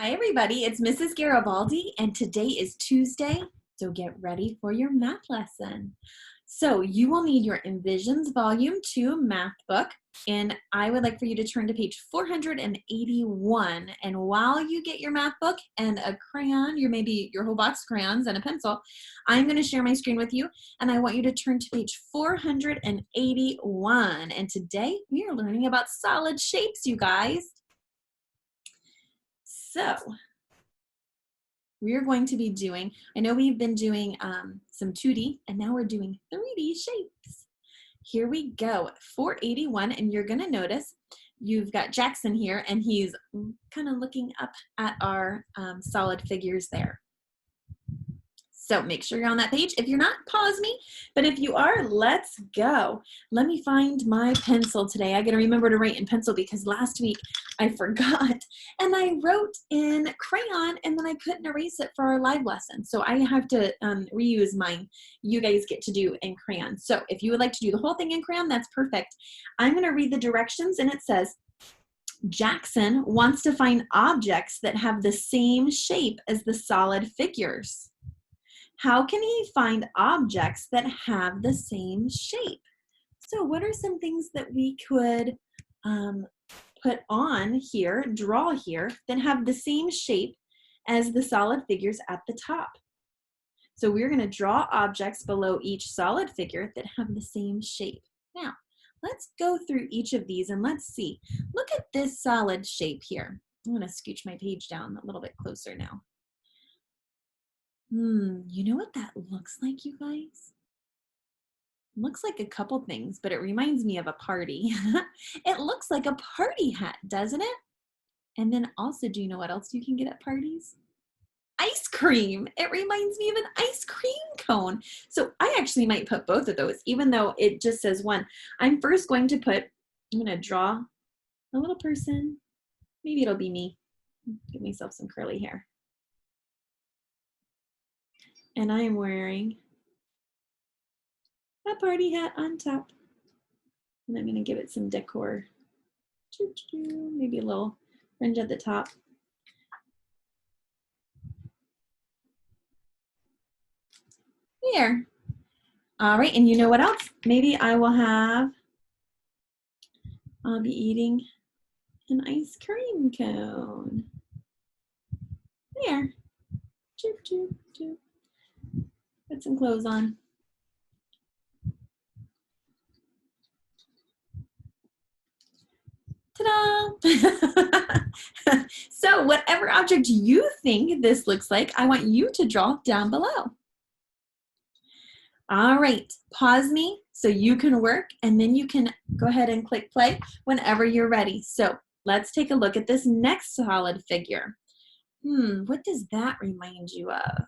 Hi everybody, it's Mrs. Garibaldi and today is Tuesday, so get ready for your math lesson. So you will need your Envisions Volume 2 math book, and I would like for you to turn to page 481, and while you get your math book and a crayon, maybe your whole box of crayons and a pencil, I'm going to share my screen with you, and I want you to turn to page 481, and today we are learning about solid shapes, you guys. So we're going to be doing, I know we've been doing some 2D and now we're doing 3D shapes. Here we go, 481, and you're gonna notice you've got Jackson here and he's kind of looking up at our solid figures there. So make sure you're on that page. If you're not, pause me. But if you are, let's go. Let me find my pencil today. I got to remember to write in pencil because last week I forgot. And I wrote in crayon and then I couldn't erase it for our live lesson. So I have to reuse mine. You guys get to do in crayon. So if you would like to do the whole thing in crayon, that's perfect. I'm going to read the directions and it says, Jackson wants to find objects that have the same shape as the solid figures. How can he find objects that have the same shape? So what are some things that we could put on here, draw here, that have the same shape as the solid figures at the top? So we're going to draw objects below each solid figure that have the same shape. Now, let's go through each of these and let's see. Look at this solid shape here. I'm going to scooch my page down a little bit closer now. You know what that looks like, you guys? It looks like a couple things, but it reminds me of a party. It looks like a party hat, doesn't it? And then also, do you know what else you can get at parties? Ice cream. It reminds me of an ice cream cone. So I actually might put both of those, even though it just says one. I'm first going to I'm going to draw a little person. Maybe it'll be me. Give myself some curly hair. And I am wearing a party hat on top. And I'm going to give it some decor. Maybe a little fringe at the top. There. All right, and you know what else? Maybe I'll be eating an ice cream cone. There. Choop, choop, choop. Put some clothes on. Ta-da! So whatever object you think this looks like, I want you to draw down below. All right, pause me so you can work and then you can go ahead and click play whenever you're ready. So let's take a look at this next solid figure. What does that remind you of?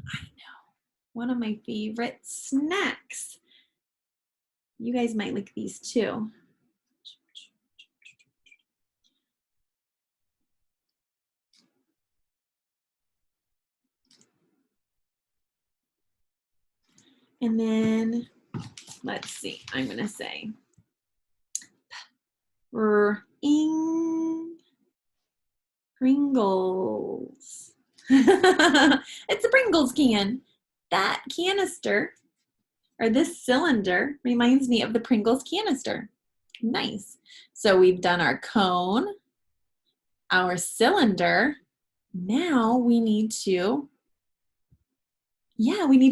I know, one of my favorite snacks. You guys might like these too. And then, let's see, I'm going to say Pringles. It's a Pringles can. That canister, or this cylinder, reminds me of the Pringles canister. Nice. So we've done our cone, our cylinder. Now we need to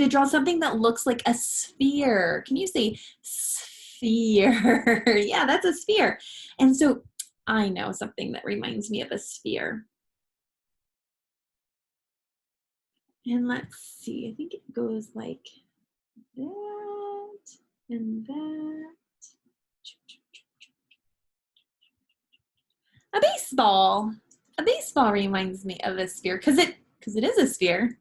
draw something that looks like a sphere. Can you say sphere? Yeah, that's a sphere. And so I know something that reminds me of a sphere. And let's see, I think it goes like that and that. A baseball. A baseball reminds me of a sphere because it is a sphere.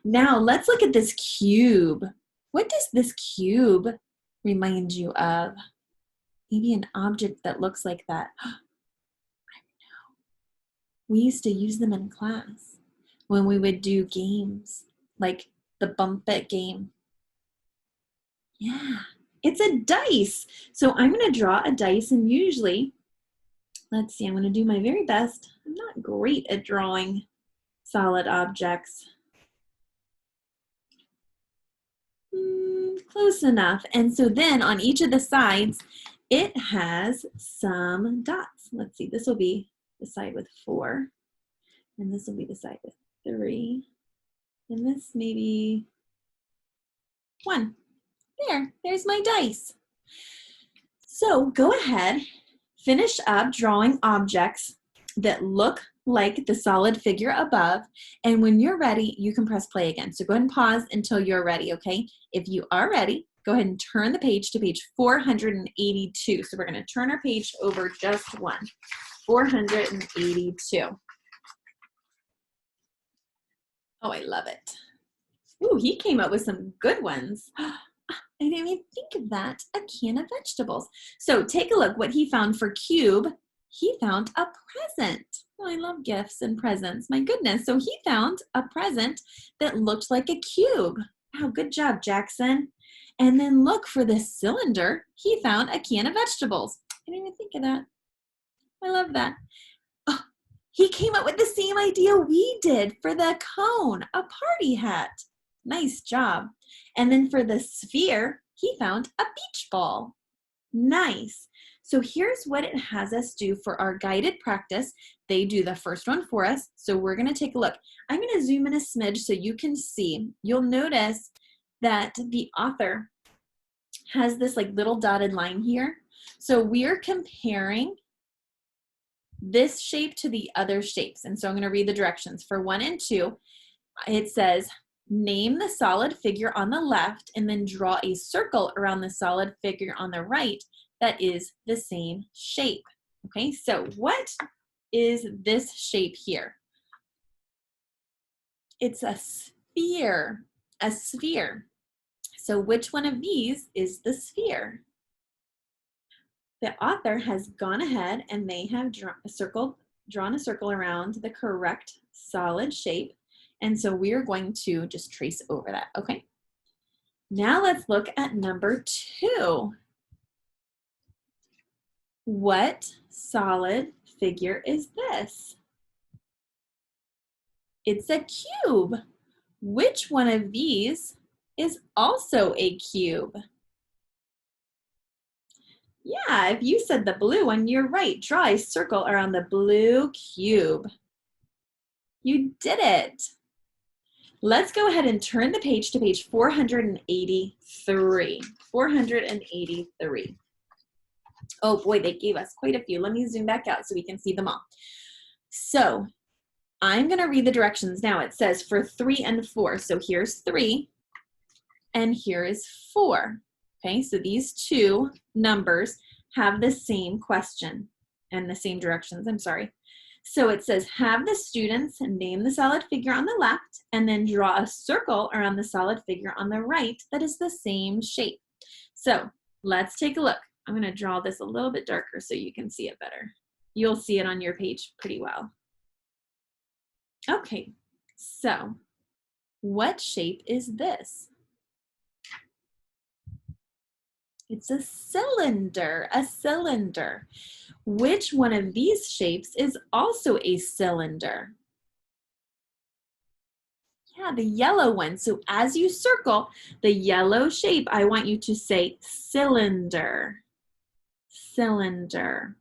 Now let's look at this cube. What does this cube remind you of? Maybe an object that looks like that. I don't know. We used to use them in class when we would do games, like the bump it game. Yeah, it's a dice. So I'm going to draw a dice, and usually, Let's see, I'm gonna do my very best. I'm not great at drawing solid objects. Close enough. And so then on each of the sides, it has some dots. Let's see, this will be the side with 4, and this will be the side with 3, and this maybe 1. There's my dice. So go ahead, finish up drawing objects that look like the solid figure above, and when you're ready, you can press play again. So go ahead and pause until you're ready, okay? If you are ready, go ahead and turn the page to page 482. So we're gonna turn our page over just one, 482. Oh, I love it. Ooh, he came up with some good ones. I didn't even think of that. A can of vegetables. So take a look what he found for cube. He found a present. Oh, I love gifts and presents. My goodness. So he found a present that looked like a cube. Wow, good job, Jackson. And then look for this cylinder. He found a can of vegetables. I didn't even think of that. I love that. Oh, he came up with the same idea we did for the cone, a party hat. Nice job. And then for the sphere, he found a beach ball. Nice. So here's what it has us do for our guided practice. They do the first one for us. So we're going to take a look. I'm going to zoom in a smidge so you can see. You'll notice that the author has this like little dotted line here. So we're comparing this shape to the other shapes. And so I'm going to read the directions. For 1 and 2, it says, name the solid figure on the left and then draw a circle around the solid figure on the right that is the same shape. Okay, so what is this shape here? It's a sphere, a sphere. So which one of these is the sphere? The author has gone ahead and they have drawn a circle around the correct solid shape. And so we're going to just trace over that, okay? Now let's look at number 2. What solid figure is this? It's a cube. Which one of these is also a cube? Yeah, if you said the blue one, you're right. Draw a circle around the blue cube. You did it. Let's go ahead and turn the page to page 483. 483. Oh boy, they gave us quite a few. Let me zoom back out so we can see them all. So I'm going to read the directions now. It says for 3 and 4. So here's 3 and here is 4. Okay, so these two numbers have the same question and the same directions, I'm sorry. So it says, have the students name the solid figure on the left and then draw a circle around the solid figure on the right that is the same shape. So let's take a look. I'm going to draw this a little bit darker so you can see it better. You'll see it on your page pretty well. Okay, so what shape is this? It's a cylinder, a cylinder. Which one of these shapes is also a cylinder? Yeah, the yellow one. So as you circle the yellow shape, I want you to say cylinder, cylinder.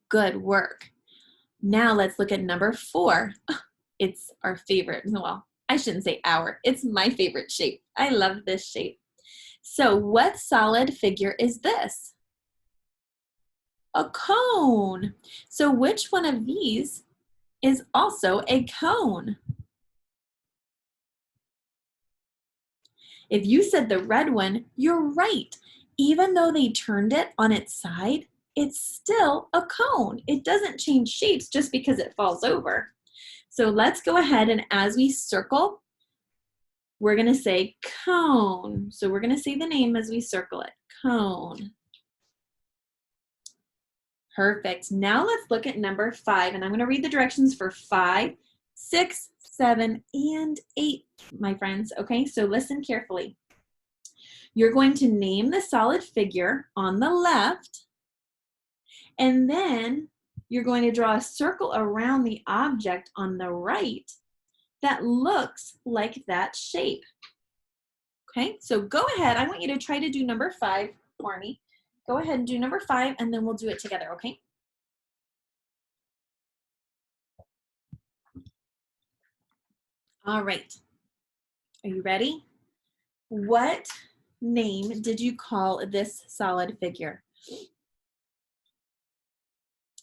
Good work. Now let's look at number 4. It's our favorite. Well, I shouldn't say our. It's my favorite shape. I love this shape. So what solid figure is this? A cone. So which one of these is also a cone? If you said the red one, you're right. Even though they turned it on its side, it's still a cone. It doesn't change shapes just because it falls over. So let's go ahead and as we circle, we're going to say cone. So we're going to say the name as we circle it, cone. Perfect. Now let's look at number 5, and I'm going to read the directions for 5, 6, 7, and 8, my friends. Okay, so listen carefully. You're going to name the solid figure on the left, And then you're going to draw a circle around the object on the right that looks like that shape. Okay, so go ahead. I want you to try to do number 5 for me. Go ahead and do number 5, and then we'll do it together, okay? All right. Are you ready? What name did you call this solid figure?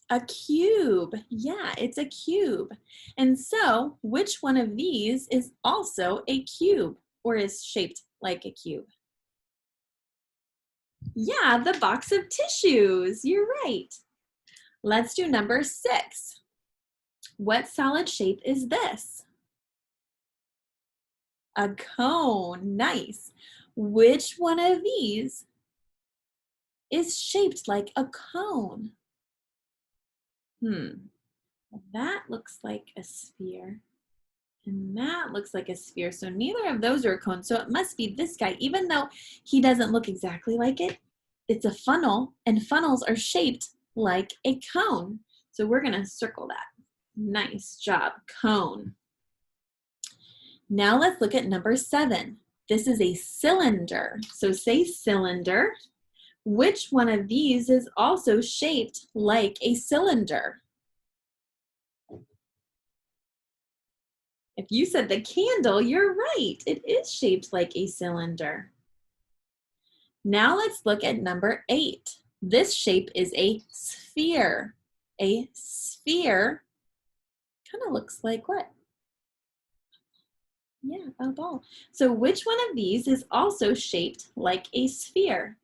A cube. Yeah, it's a cube. And so, which one of these is also a cube or is shaped like a cube? Yeah, the box of tissues. You're right. Let's do number 6. What solid shape is this? A cone. Nice. Which one of these is shaped like a cone? That looks like a sphere. And that looks like a sphere. So neither of those are a cone. So it must be this guy. Even though he doesn't look exactly like it, it's a funnel, and funnels are shaped like a cone. So we're going to circle that. Nice job, cone. Now let's look at number 7. This is a cylinder. So say cylinder. Which one of these is also shaped like a cylinder? If you said the candle, you're right. It is shaped like a cylinder. Now let's look at number 8. This shape is a sphere. A sphere kind of looks like what? Yeah, a ball. So which one of these is also shaped like a sphere?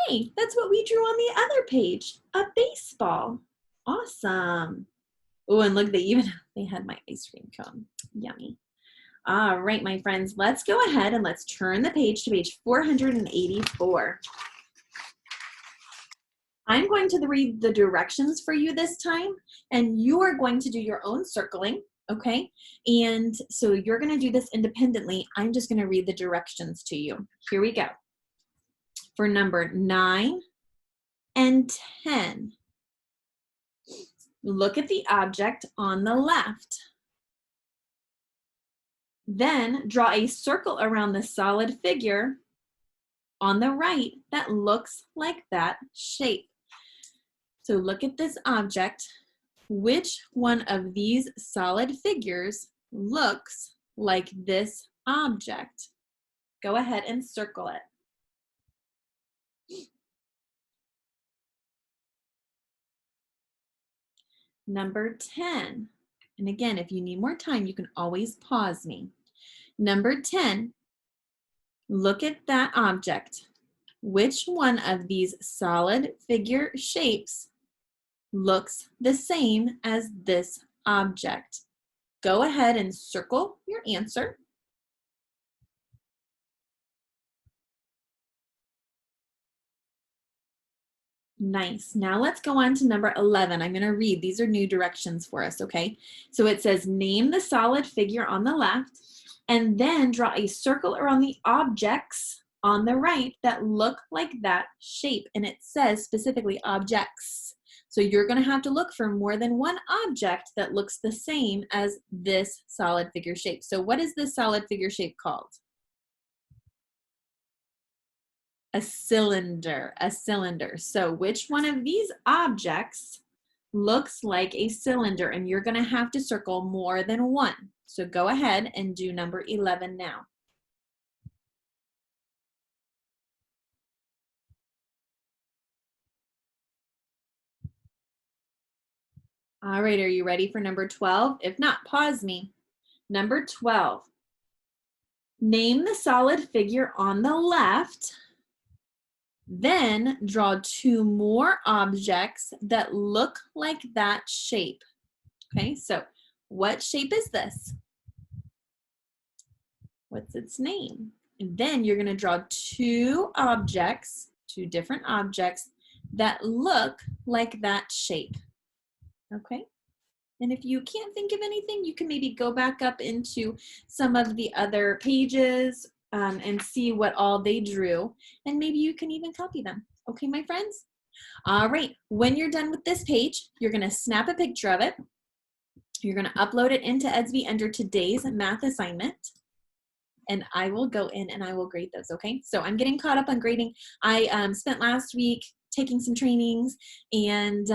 Hey, that's what we drew on the other page, a baseball. Awesome. Oh, and look, they had my ice cream cone. Yummy. All right, my friends, let's go ahead and let's turn the page to page 484. I'm going to read the directions for you this time, and you are going to do your own circling, okay? And so you're going to do this independently. I'm just going to read the directions to you. Here we go. For number 9 and 10, look at the object on the left. Then draw a circle around the solid figure on the right that looks like that shape. So look at this object. Which one of these solid figures looks like this object? Go ahead and circle it. Number 10. And again, if you need more time, you can always pause me. Number 10, look at that object. Which one of these solid figure shapes looks the same as this object? Go ahead and circle your answer. Nice. Now let's go on to number 11. I'm going to read. These are new directions for us, okay? So it says, name the solid figure on the left, and then draw a circle around the objects on the right that look like that shape. And it says specifically objects. So you're going to have to look for more than one object that looks the same as this solid figure shape. So what is this solid figure shape called? A cylinder, a cylinder. So which one of these objects looks like a cylinder? And you're going to have to circle more than one. So go ahead and do number 11 now. All right, are you ready for number 12? If not, pause me. Number 12. Name the solid figure on the left. Then draw 2 more objects that look like that shape. Okay, so what shape is this? What's its name? And then you're going to draw 2 objects, 2 different objects that look like that shape. Okay? And if you can't think of anything, you can maybe go back up into some of the other pages and see what all they drew. And maybe you can even copy them. Okay, my friends? All right, when you're done with this page, you're gonna snap a picture of it. You're gonna upload it into edsby under today's math assignment. And I will go in and I will grade those, okay? So I'm getting caught up on grading. I spent last week taking some trainings and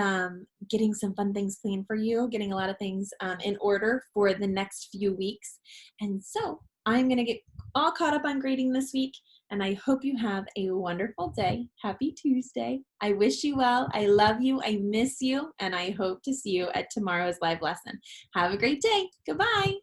getting some fun things planned for you, getting a lot of things in order for the next few weeks. And so I'm gonna get all caught up on grading this week, and I hope you have a wonderful day. Happy Tuesday. I wish you well. I love you. I miss you, and I hope to see you at tomorrow's live lesson. Have a great day. Goodbye.